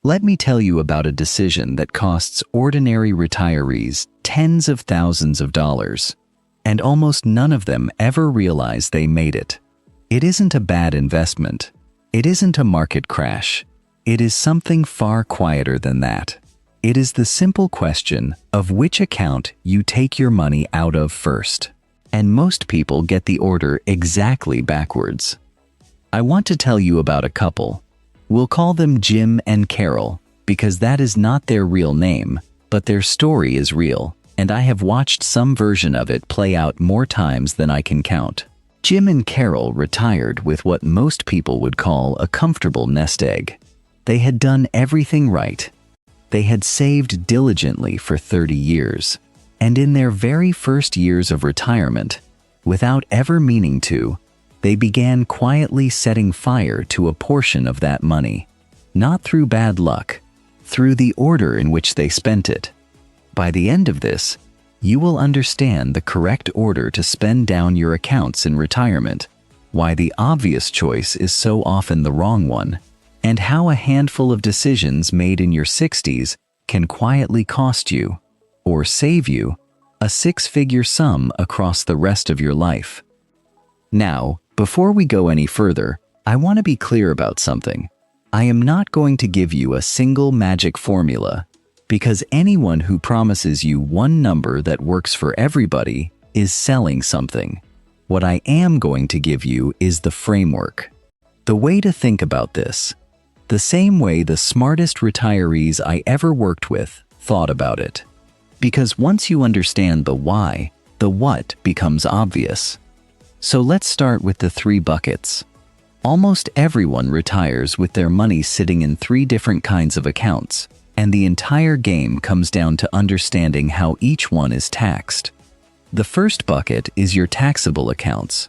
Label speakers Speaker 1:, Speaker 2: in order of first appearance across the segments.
Speaker 1: Let me tell you about a decision that costs ordinary retirees tens of thousands of dollars, and almost none of them ever realize they made it. It isn't a bad investment. It isn't a market crash. It is something far quieter than that. It is the simple question of which account you take your money out of first. And most people get the order exactly backwards. I want to tell you about a couple. We'll call them Jim and Carol because that is not their real name, but their story is real, and I have watched some version of it play out more times than I can count. Jim and Carol retired with what most people would call a comfortable nest egg. They had done everything right. They had saved diligently for 30 years. And in their very first years of retirement, without ever meaning to, they began quietly setting fire to a portion of that money. Not through bad luck, through the order in which they spent it. By the end of this, you will understand the correct order to spend down your accounts in retirement, why the obvious choice is so often the wrong one, and how a handful of decisions made in your 60s can quietly cost you, or save you, a six-figure sum across the rest of your life. Now, before we go any further, I want to be clear about something. I am not going to give you a single magic formula, because anyone who promises you one number that works for everybody is selling something. What I am going to give you is the framework. The way to think about this. The same way the smartest retirees I ever worked with thought about it. Because once you understand the why, the what becomes obvious. So let's start with the 3 buckets. Almost everyone retires with their money sitting in 3 different kinds of accounts, and the entire game comes down to understanding how each one is taxed. The first bucket is your taxable accounts.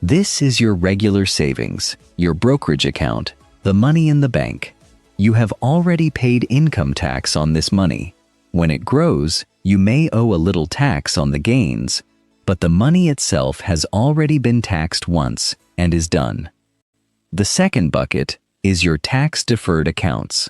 Speaker 1: This is your regular savings, your brokerage account, the money in the bank. You have already paid income tax on this money. When it grows, you may owe a little tax on the gains, but the money itself has already been taxed once and is done. The second bucket is your tax-deferred accounts.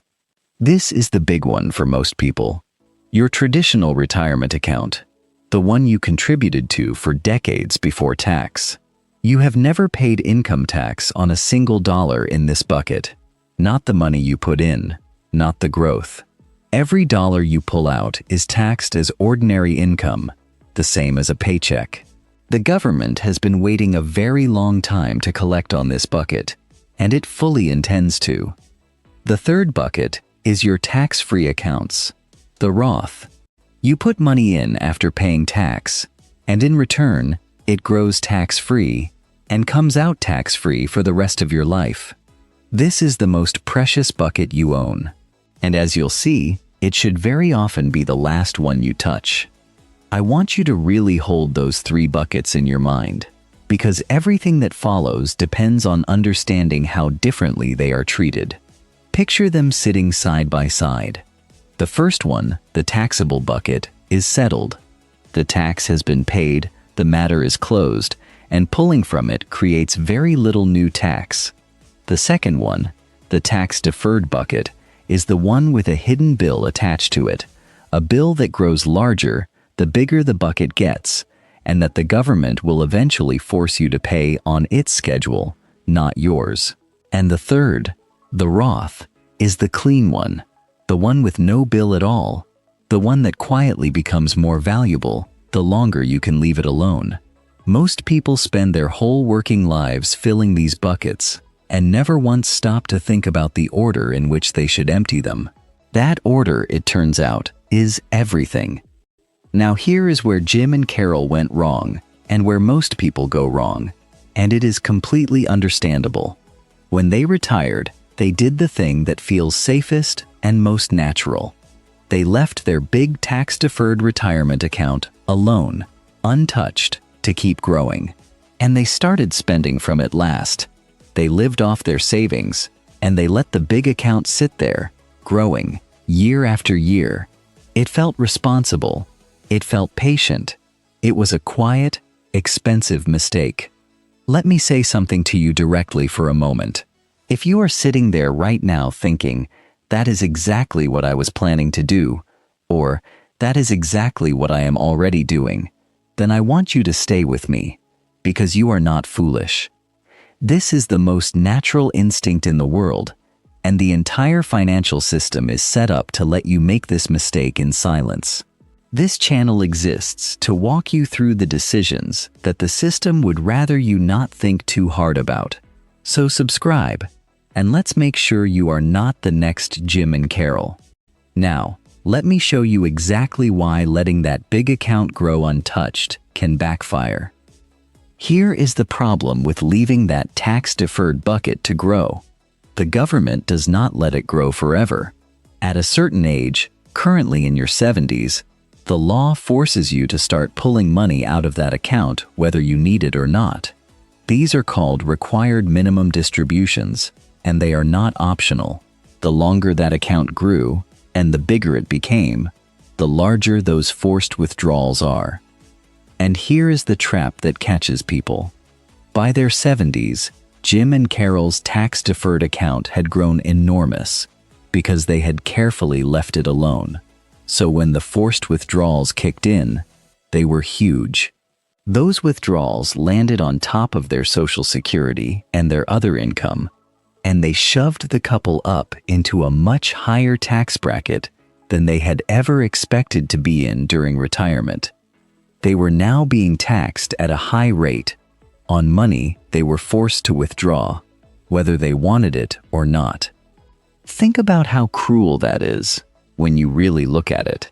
Speaker 1: This is the big one for most people. Your traditional retirement account, the one you contributed to for decades before tax. You have never paid income tax on a single dollar in this bucket. Not the money you put in, not the growth. Every dollar you pull out is taxed as ordinary income, the same as a paycheck. The government has been waiting a very long time to collect on this bucket, and it fully intends to. The third bucket is your tax-free accounts, the Roth. You put money in after paying tax, and in return, it grows tax-free and comes out tax-free for the rest of your life. This is the most precious bucket you own. And as you'll see, it should very often be the last one you touch. I want you to really hold those 3 buckets in your mind, because everything that follows depends on understanding how differently they are treated. Picture them sitting side by side. The first one, the taxable bucket, is settled. The tax has been paid, the matter is closed, and pulling from it creates very little new tax. The second one, the tax-deferred bucket, is the one with a hidden bill attached to it, a bill that grows larger the bigger the bucket gets, and that the government will eventually force you to pay on its schedule, not yours. And the third, the Roth, is the clean one, the one with no bill at all, the one that quietly becomes more valuable the longer you can leave it alone. Most people spend their whole working lives filling these buckets and never once stop to think about the order in which they should empty them. That order, it turns out, is everything. Now here is where Jim and Carol went wrong, and where most people go wrong, and it is completely understandable. When they retired, they did the thing that feels safest and most natural. They left their big tax-deferred retirement account alone, untouched, to keep growing. And they started spending from it last. They lived off their savings, and they let the big account sit there, growing, year after year. It felt responsible. It felt patient. It was a quiet, expensive mistake. Let me say something to you directly for a moment. If you are sitting there right now thinking, "That is exactly what I was planning to do," or "That is exactly what I am already doing," then I want you to stay with me, because you are not foolish. This is the most natural instinct in the world, and the entire financial system is set up to let you make this mistake in silence. This channel exists to walk you through the decisions that the system would rather you not think too hard about. So subscribe, and let's make sure you are not the next Jim and Carol. Now, let me show you exactly why letting that big account grow untouched can backfire. Here is the problem with leaving that tax-deferred bucket to grow. The government does not let it grow forever. At a certain age, currently in your 70s, the law forces you to start pulling money out of that account whether you need it or not. These are called required minimum distributions, and they are not optional. The longer that account grew, and the bigger it became, the larger those forced withdrawals are. And here is the trap that catches people. By their 70s, Jim and Carol's tax-deferred account had grown enormous because they had carefully left it alone. So when the forced withdrawals kicked in, they were huge. Those withdrawals landed on top of their Social Security and their other income, and they shoved the couple up into a much higher tax bracket than they had ever expected to be in during retirement. They were now being taxed at a high rate on money they were forced to withdraw, whether they wanted it or not. Think about how cruel that is when you really look at it.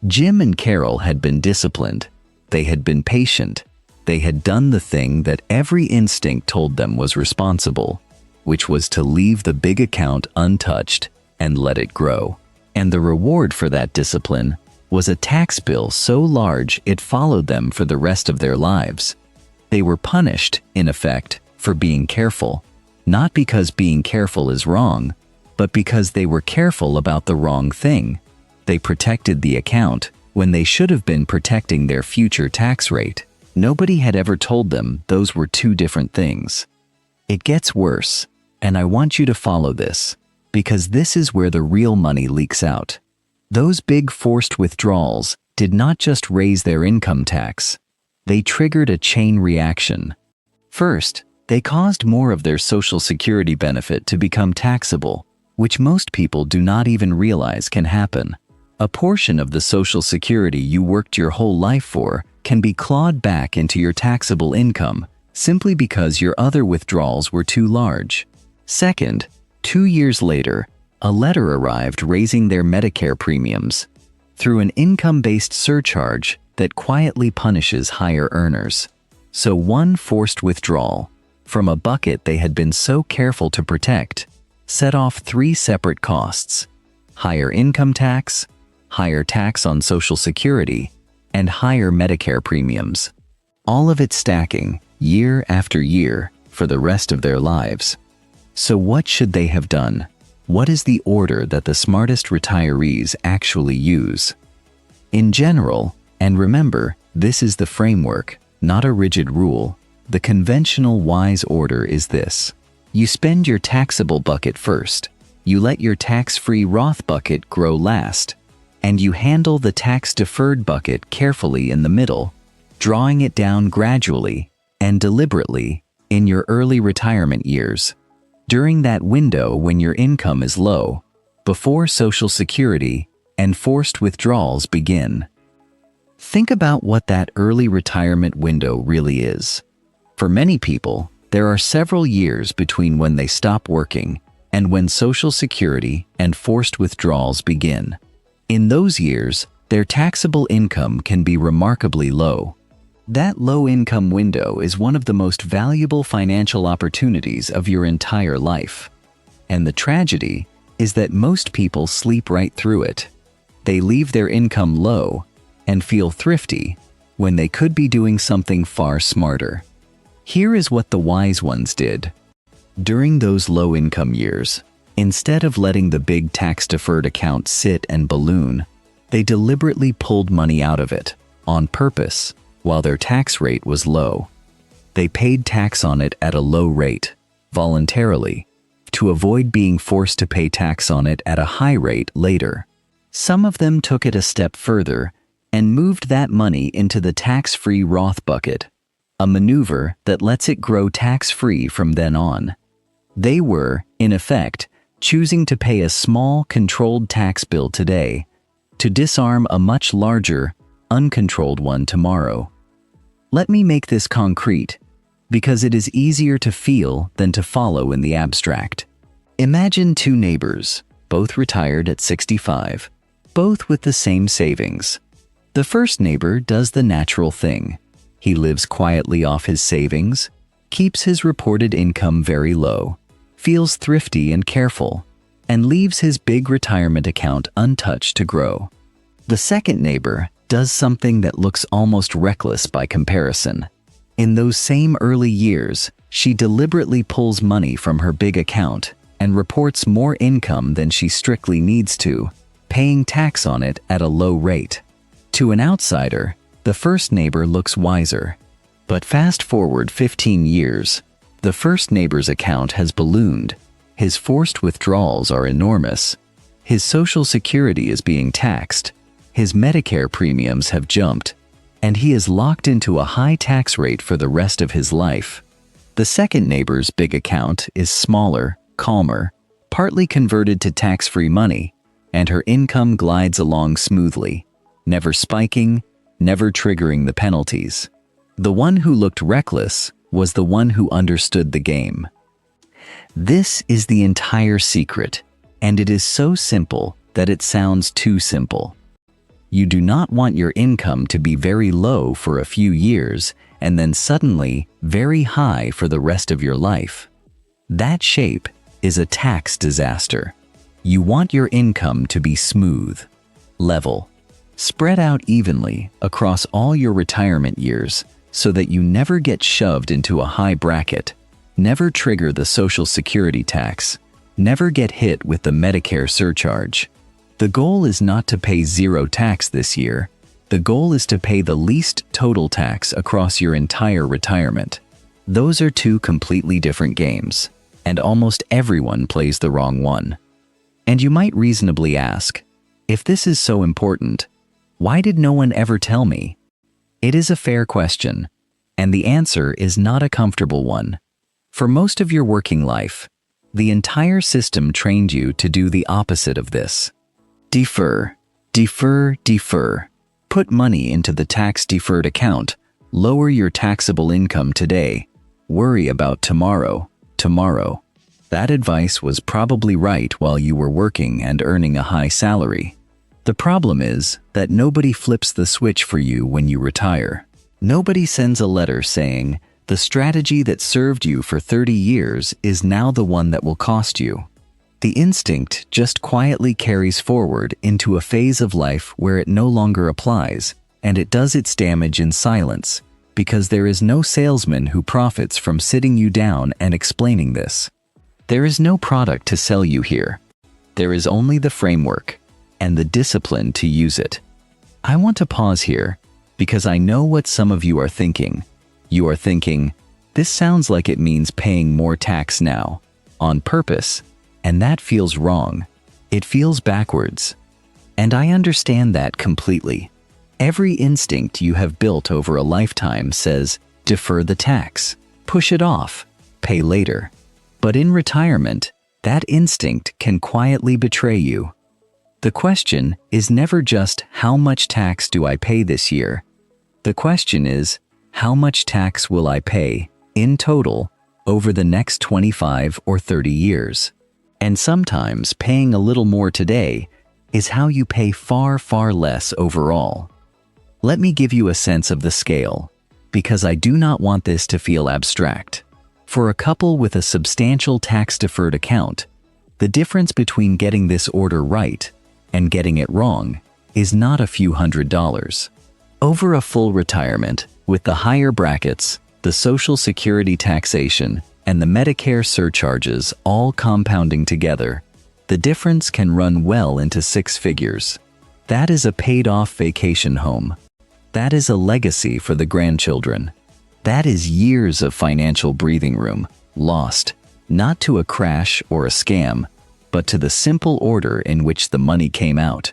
Speaker 1: Jim and Carol had been disciplined, they had been patient, they had done the thing that every instinct told them was responsible, which was to leave the big account untouched and let it grow. And the reward for that discipline was a tax bill so large it followed them for the rest of their lives. They were punished, in effect, for being careful, not because being careful is wrong, but because they were careful about the wrong thing. They protected the account when they should have been protecting their future tax rate. Nobody had ever told them those were two different things. It gets worse, and I want you to follow this, because this is where the real money leaks out. Those big forced withdrawals did not just raise their income tax, they triggered a chain reaction. First, they caused more of their Social Security benefit to become taxable, which most people do not even realize can happen. A portion of the Social Security you worked your whole life for can be clawed back into your taxable income simply because your other withdrawals were too large. Second, 2 years later, a letter arrived raising their Medicare premiums through an income-based surcharge that quietly punishes higher earners. So one forced withdrawal from a bucket they had been so careful to protect set off 3 separate costs: higher income tax, higher tax on Social Security, and higher Medicare premiums. All of it stacking year after year for the rest of their lives. So what should they have done? What is the order that the smartest retirees actually use? In general, and remember, this is the framework, not a rigid rule, the conventional wise order is this. You spend your taxable bucket first, you let your tax-free Roth bucket grow last, and you handle the tax-deferred bucket carefully in the middle, drawing it down gradually and deliberately in your early retirement years. During that window when your income is low, before Social Security and forced withdrawals begin. Think about what that early retirement window really is. For many people, there are several years between when they stop working and when Social Security and forced withdrawals begin. In those years, their taxable income can be remarkably low. That low-income window is one of the most valuable financial opportunities of your entire life. And the tragedy is that most people sleep right through it. They leave their income low and feel thrifty when they could be doing something far smarter. Here is what the wise ones did. During those low-income years, instead of letting the big tax-deferred account sit and balloon, they deliberately pulled money out of it, on purpose, while their tax rate was low. They paid tax on it at a low rate, voluntarily, to avoid being forced to pay tax on it at a high rate later. Some of them took it a step further and moved that money into the tax-free Roth bucket, a maneuver that lets it grow tax-free from then on. They were, in effect, choosing to pay a small, controlled tax bill today to disarm a much larger, uncontrolled one tomorrow. Let me make this concrete, because it is easier to feel than to follow in the abstract. Imagine two neighbors, both retired at 65, both with the same savings. The first neighbor does the natural thing. He lives quietly off his savings, keeps his reported income very low, feels thrifty and careful, and leaves his big retirement account untouched to grow. The second neighbor does something that looks almost reckless by comparison. In those same early years, she deliberately pulls money from her big account and reports more income than she strictly needs to, paying tax on it at a low rate. To an outsider, the first neighbor looks wiser. But fast forward 15 years, the first neighbor's account has ballooned, his forced withdrawals are enormous, his Social Security is being taxed, his Medicare premiums have jumped, and he is locked into a high tax rate for the rest of his life. The second neighbor's big account is smaller, calmer, partly converted to tax-free money, and her income glides along smoothly, never spiking, never triggering the penalties. The one who looked reckless was the one who understood the game. This is the entire secret, and it is so simple that it sounds too simple. You do not want your income to be very low for a few years and then suddenly very high for the rest of your life. That shape is a tax disaster. You want your income to be smooth, level, spread out evenly across all your retirement years so that you never get shoved into a high bracket, never trigger the Social Security tax, never get hit with the Medicare surcharge. The goal is not to pay zero tax this year. The goal is to pay the least total tax across your entire retirement. Those are two completely different games, and almost everyone plays the wrong one. And you might reasonably ask, if this is so important, why did no one ever tell me? It is a fair question, and the answer is not a comfortable one. For most of your working life, the entire system trained you to do the opposite of this. Defer, defer, defer. Put money into the tax-deferred account. Lower your taxable income today. Worry about tomorrow, tomorrow. That advice was probably right while you were working and earning a high salary. The problem is that nobody flips the switch for you when you retire. Nobody sends a letter saying, the strategy that served you for 30 years is now the one that will cost you. The instinct just quietly carries forward into a phase of life where it no longer applies, and it does its damage in silence, because there is no salesman who profits from sitting you down and explaining this. There is no product to sell you here. There is only the framework and the discipline to use it. I want to pause here because I know what some of you are thinking. You are thinking, this sounds like it means paying more tax now, on purpose, and that feels wrong. It feels backwards. And I understand that completely. Every instinct you have built over a lifetime says, defer the tax, push it off, pay later. But in retirement, that instinct can quietly betray you. The question is never just how much tax do I pay this year? The question is, how much tax will I pay, in total, over the next 25 or 30 years? And sometimes paying a little more today is how you pay far, far less overall. Let me give you a sense of the scale, because I do not want this to feel abstract. For a couple with a substantial tax-deferred account, the difference between getting this order right and getting it wrong is not a few $100s. Over a full retirement, with the higher brackets, the Social Security taxation, and the Medicare surcharges all compounding together, the difference can run well into 6 figures. That is a paid-off vacation home. That is a legacy for the grandchildren. That is years of financial breathing room, lost. not to a crash or a scam, but to the simple order in which the money came out.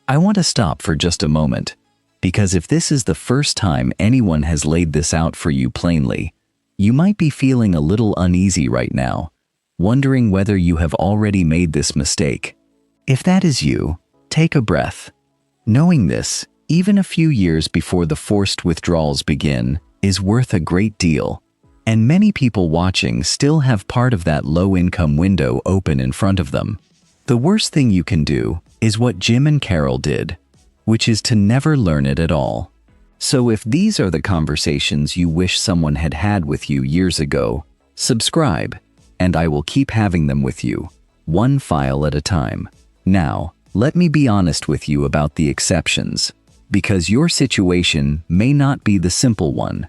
Speaker 1: I want to stop for just a moment, because if this is the first time anyone has laid this out for you plainly, you might be feeling a little uneasy right now, wondering whether you have already made this mistake. If that is you, take a breath. Knowing this, even a few years before the forced withdrawals begin, is worth a great deal. And many people watching still have part of that low-income window open in front of them. The worst thing you can do is what Jim and Carol did, which is to never learn it at all. So if these are the conversations you wish someone had had with you years ago, subscribe, and I will keep having them with you, one file at a time. Now, let me be honest with you about the exceptions, because your situation may not be the simple one.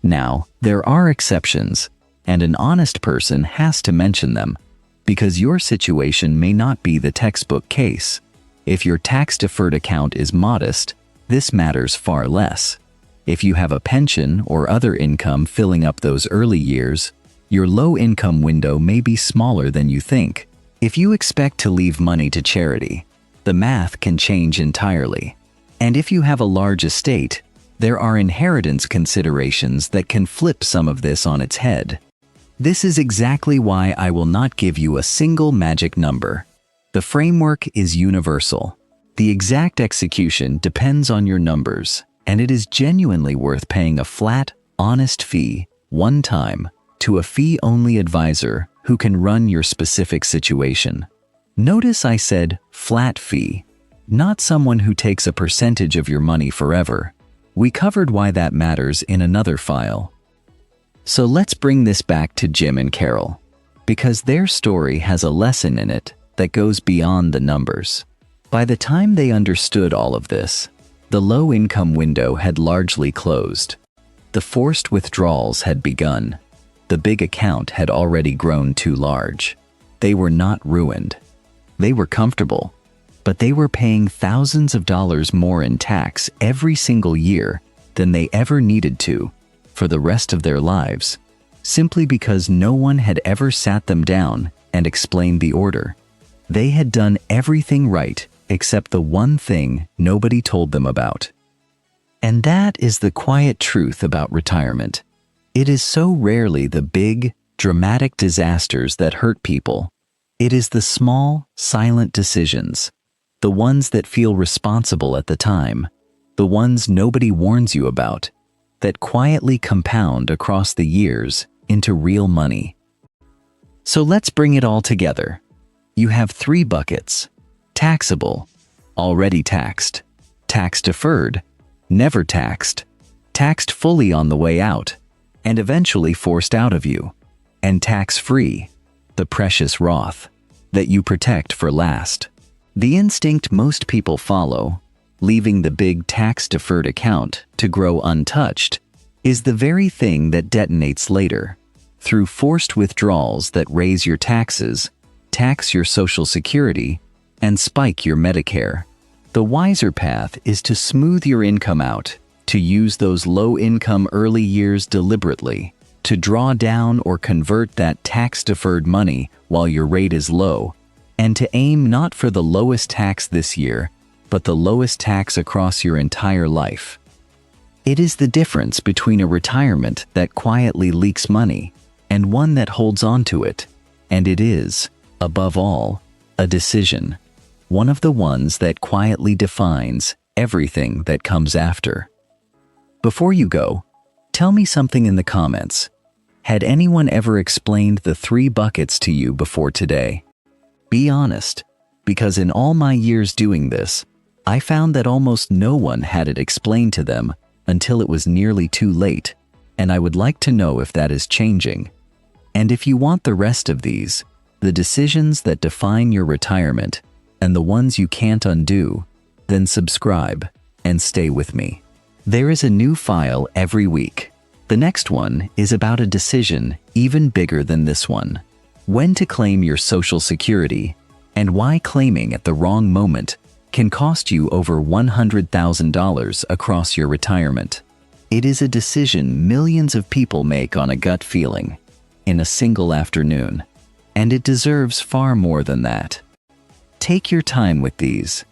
Speaker 1: Now, there are exceptions, and an honest person has to mention them, because your situation may not be the textbook case. If your tax-deferred account is modest, this matters far less. If you have a pension or other income filling up those early years, your low-income window may be smaller than you think. If you expect to leave money to charity, the math can change entirely. And if you have a large estate, there are inheritance considerations that can flip some of this on its head. This is exactly why I will not give you a single magic number. The framework is universal. The exact execution depends on your numbers, and it is genuinely worth paying a flat, honest fee, one time, to a fee-only advisor who can run your specific situation. Notice I said flat fee, not someone who takes a percentage of your money forever. We covered why that matters in another file. So let's bring this back to Jim and Carol, because their story has a lesson in it that goes beyond the numbers. By the time they understood all of this, the low-income window had largely closed. The forced withdrawals had begun. The big account had already grown too large. They were not ruined. They were comfortable, but they were paying thousands of dollars more in tax every single year than they ever needed to for the rest of their lives, simply because no one had ever sat them down and explained the order. They had done everything right except the one thing nobody told them about. And that is the quiet truth about retirement. It is so rarely the big, dramatic disasters that hurt people. It is the small, silent decisions, the ones that feel responsible at the time, the ones nobody warns you about, that quietly compound across the years into real money. So let's bring it all together. You have 3 buckets: taxable, already taxed; tax-deferred, never taxed; taxed fully on the way out, and eventually forced out of you; and tax-free, the precious Roth that you protect for last. The instinct most people follow, leaving the big tax-deferred account to grow untouched, is the very thing that detonates later, through forced withdrawals that raise your taxes, tax your Social Security, and spike your Medicare. The wiser path is to smooth your income out, to use those low-income early years deliberately, to draw down or convert that tax-deferred money while your rate is low, and to aim not for the lowest tax this year, but the lowest tax across your entire life. It is the difference between a retirement that quietly leaks money and one that holds on to it, and it is, above all, a decision, one of the ones that quietly defines everything that comes after. Before you go, tell me something in the comments. Had anyone ever explained the 3 buckets to you before today? Be honest, because in all my years doing this, I found that almost no one had it explained to them until it was nearly too late, and I would like to know if that is changing. And if you want the rest of these, the decisions that define your retirement, and the ones you can't undo, then subscribe and stay with me. There is a new file every week. The next one is about a decision even bigger than this one: when to claim your Social Security, and why claiming at the wrong moment can cost you over $100,000 across your retirement. It is a decision millions of people make on a gut feeling. in a single afternoon, and it deserves far more than that. Take your time with these.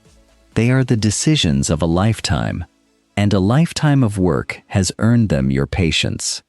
Speaker 1: They are the decisions of a lifetime, and a lifetime of work has earned them your patience.